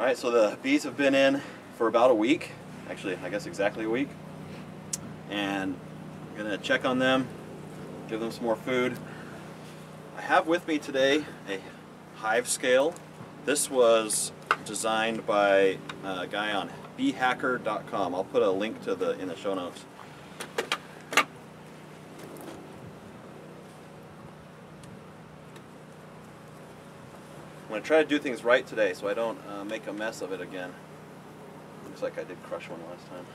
Alright, so the bees have been in for about a week. Actually, I guess exactly a week. And I'm going to check on them, give them some more food. I have with me today a hive scale. This was designed by a guy on beehacker.com. I'll put a link to in the show notes. I'm going to try to do things right today so I don't make a mess of it again. Looks like I did crush one last time.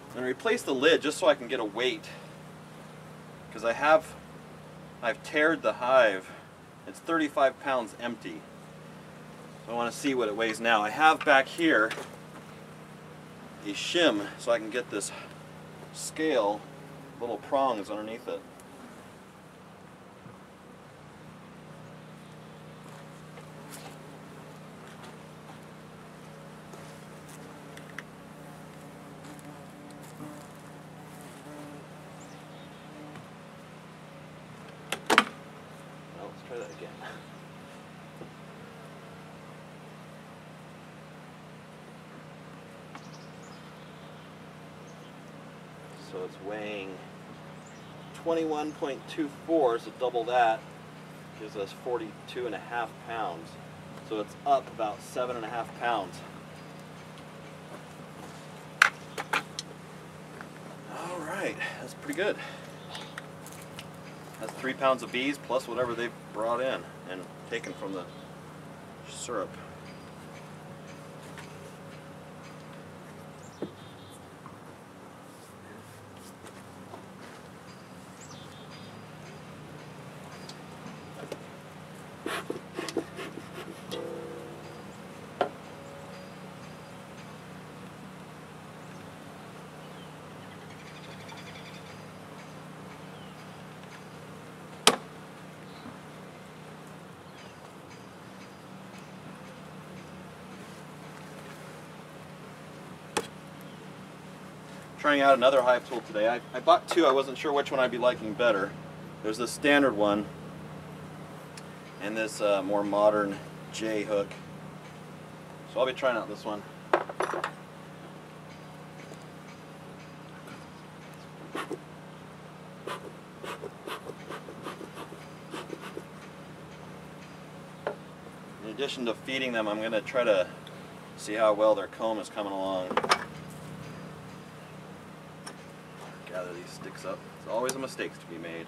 I'm going to replace the lid just so I can get a weight, because I've tared the hive. It's 35 pounds empty. So I want to see what it weighs now. I have back here a shim so I can get this scale, little prongs underneath it. Try that again. So it's weighing 21.24, so double that gives us 42.5 pounds. So it's up about 7.5 pounds. All right, that's pretty good. That's 3 pounds of bees plus whatever they've brought in and taken from the syrup. Trying out another hive tool today. I bought two. I wasn't sure which one I'd be liking better. There's the standard one and this more modern J hook. So I'll be trying out this one. In addition to feeding them, I'm going to try to see how well their comb is coming along. Gather these sticks up. It's always a mistake to be made.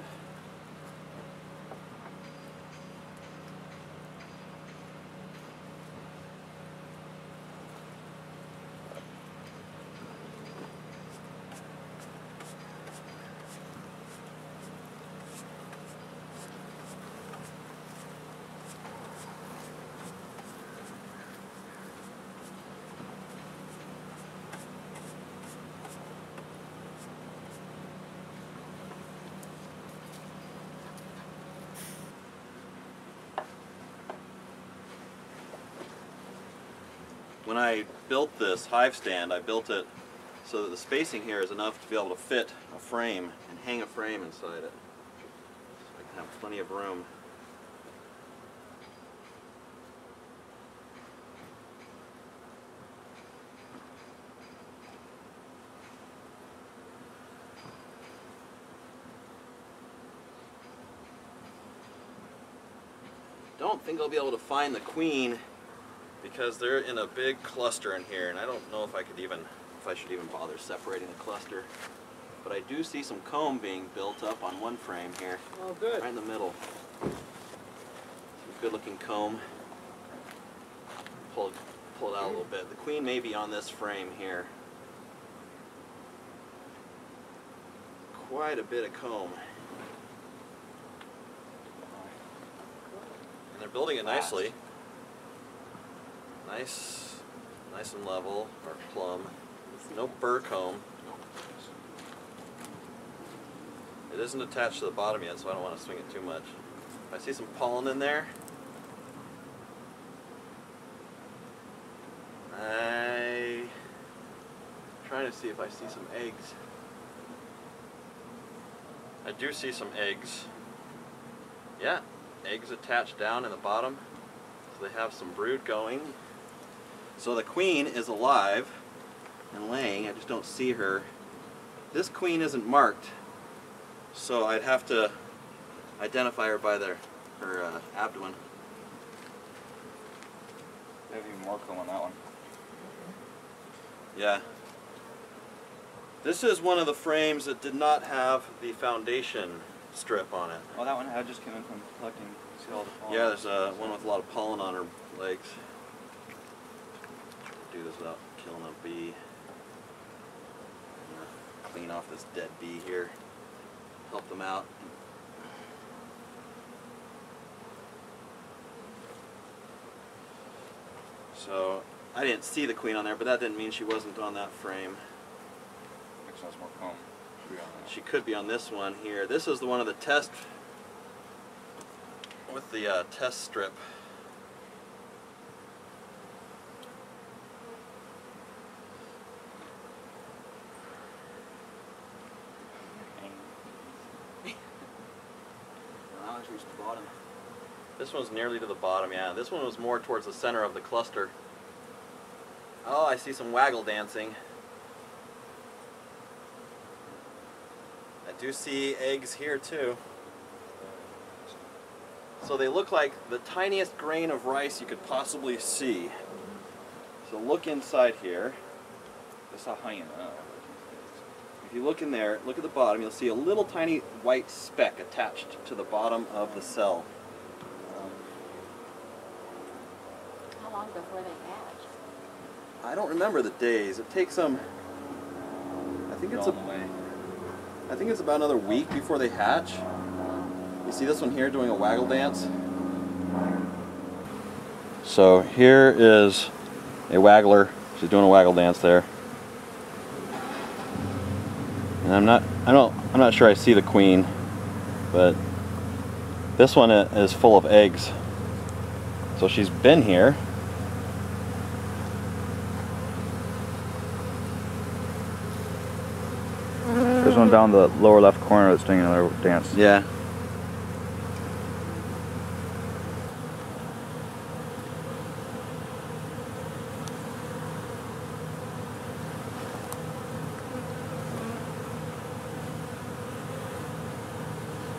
When I built this hive stand, I built it so that the spacing here is enough to be able to fit a frame and hang a frame inside it. So I can have plenty of room. Don't think I'll be able to find the queen because they're in a big cluster in here, and I don't know if I should even bother separating the cluster. But I do see some comb being built up on one frame here. Oh, good. Right in the middle. Some good looking comb. Pull it out a little bit. The queen may be on this frame here. Quite a bit of comb. And they're building it nicely. Nice and level, or plumb. No burr comb. It isn't attached to the bottom yet, so I don't want to swing it too much. If I see some pollen in there, I'm trying to see if I see some eggs. I do see some eggs. Yeah, eggs attached down in the bottom, so they have some brood going. So the queen is alive and laying. I just don't see her. This queen isn't marked, so I'd have to identify her by her abdomen. They have even more comb on that one. Yeah. This is one of the frames that did not have the foundation strip on it. Oh, that one I just came in from collecting. See all the pollen. Yeah, there's one with a lot of pollen on her legs. Do this without killing a bee. I'm gonna clean off this dead bee here. Help them out. So I didn't see the queen on there, but that didn't mean she wasn't on that frame. Makes sense, more comb. She could be on this one here. This is the one of the test with the test strip. This one's nearly to the bottom, yeah. This one was more towards the center of the cluster. Oh, I see some waggle dancing. I do see eggs here too. So they look like the tiniest grain of rice you could possibly see. So look inside here. That's not honey in that. If you look in there, look at the bottom, you'll see a little tiny white speck attached to the bottom of the cell. How long before they hatch? I don't remember the days. It takes them, I think it's about another week before they hatch. You see this one here doing a waggle dance? So here is a waggler. She's doing a waggle dance there. And I'm not sure I see the queen, but this one is full of eggs. So she's been here. There's one down the lower left corner that's doing another dance. Yeah.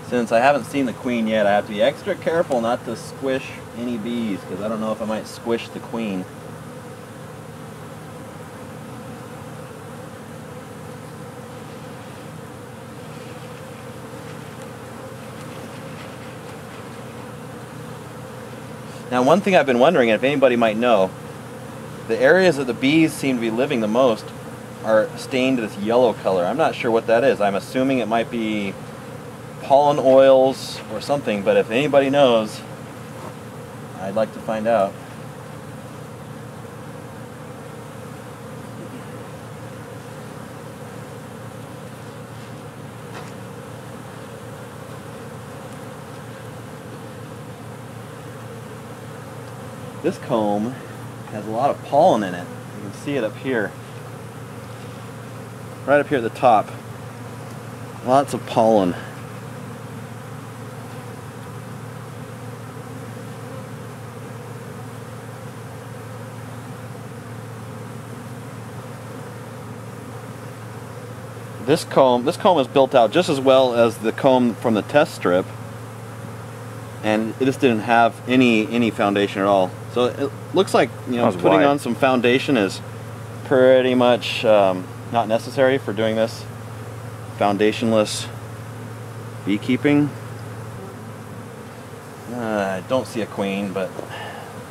Since I haven't seen the queen yet, I have to be extra careful not to squish any bees, because I don't know if I might squish the queen. Now, one thing I've been wondering, and if anybody might know, the areas that the bees seem to be living the most are stained this yellow color. I'm not sure what that is. I'm assuming it might be pollen oils or something, but if anybody knows, I'd like to find out. This comb has a lot of pollen in it. You can see it up here. Right up here at the top. Lots of pollen. This comb is built out just as well as the comb from the test strip, and it just didn't have any foundation at all. So it looks like, you know, putting on some foundation is pretty much not necessary for doing this foundationless beekeeping. I don't see a queen, but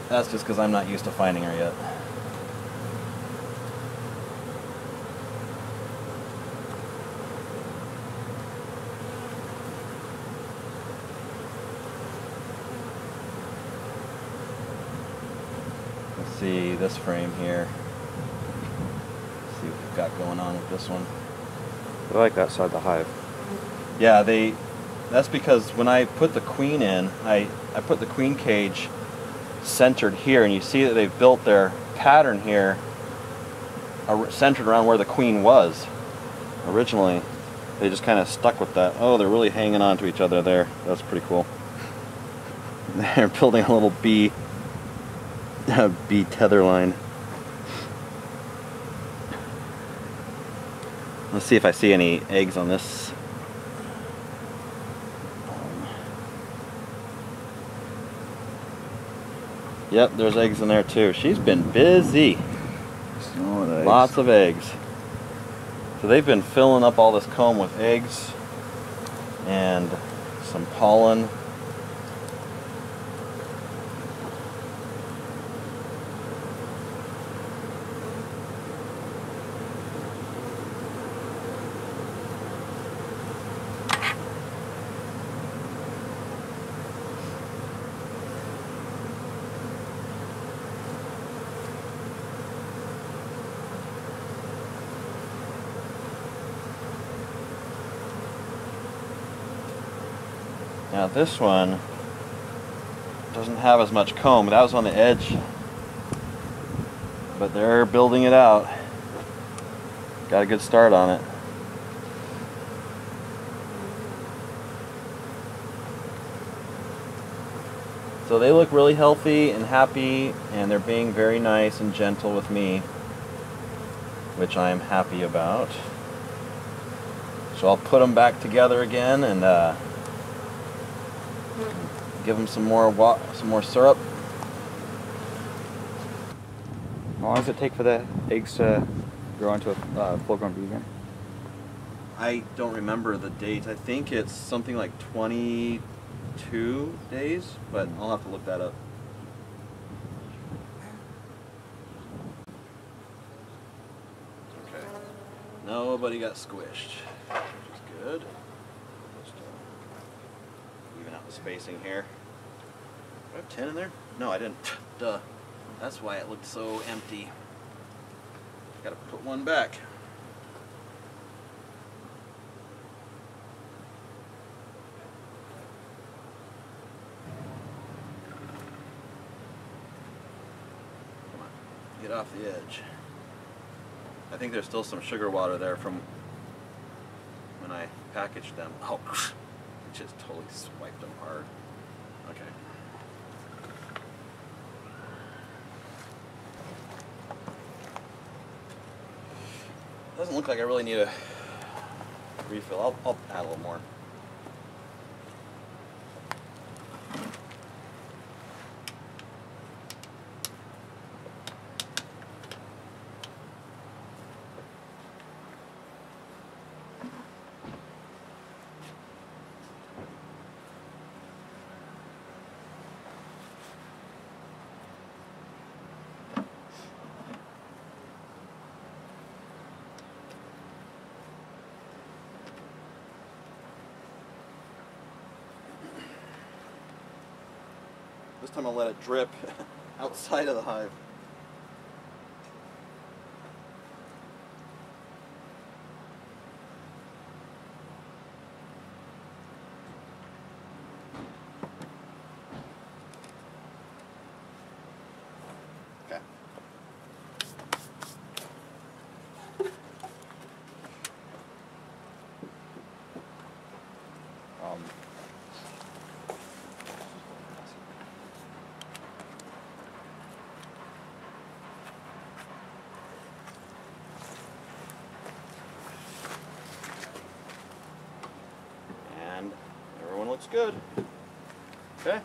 that's just because I'm not used to finding her yet. see this frame here. See what we've got going on with this one. I like that side of the hive. Yeah, that's because when I put the queen in, I put the queen cage centered here, and you see that they've built their pattern here centered around where the queen was originally. They just kind of stuck with that. Oh, they're really hanging on to each other there. That's pretty cool. They're building a little bee tether line. Let's see if I see any eggs on this. Yep, there's eggs in there too. She's been busy. Lots of eggs. So they've been filling up all this comb with eggs and some pollen. Now this one doesn't have as much comb. That was on the edge, but they're building it out. Got a good start on it. So they look really healthy and happy, and they're being very nice and gentle with me, which I am happy about. So I'll put them back together again and give them some more syrup. How long does it take for the eggs to grow into a full-grown bee again? I don't remember the date. I think it's something like 22 days, but I'll have to look that up. Okay. Nobody got squished, which is good. Just even out the spacing here. Do I have 10 in there? No, I didn't. Duh. That's why it looked so empty. Gotta put one back. Come on, get off the edge. I think there's still some sugar water there from when I packaged them. Oh, it just totally swiped them hard. Okay. Doesn't look like I really need a refill. I'll add a little more. This time I'll let it drip outside of the hive. Okay. And everyone looks good. Okay.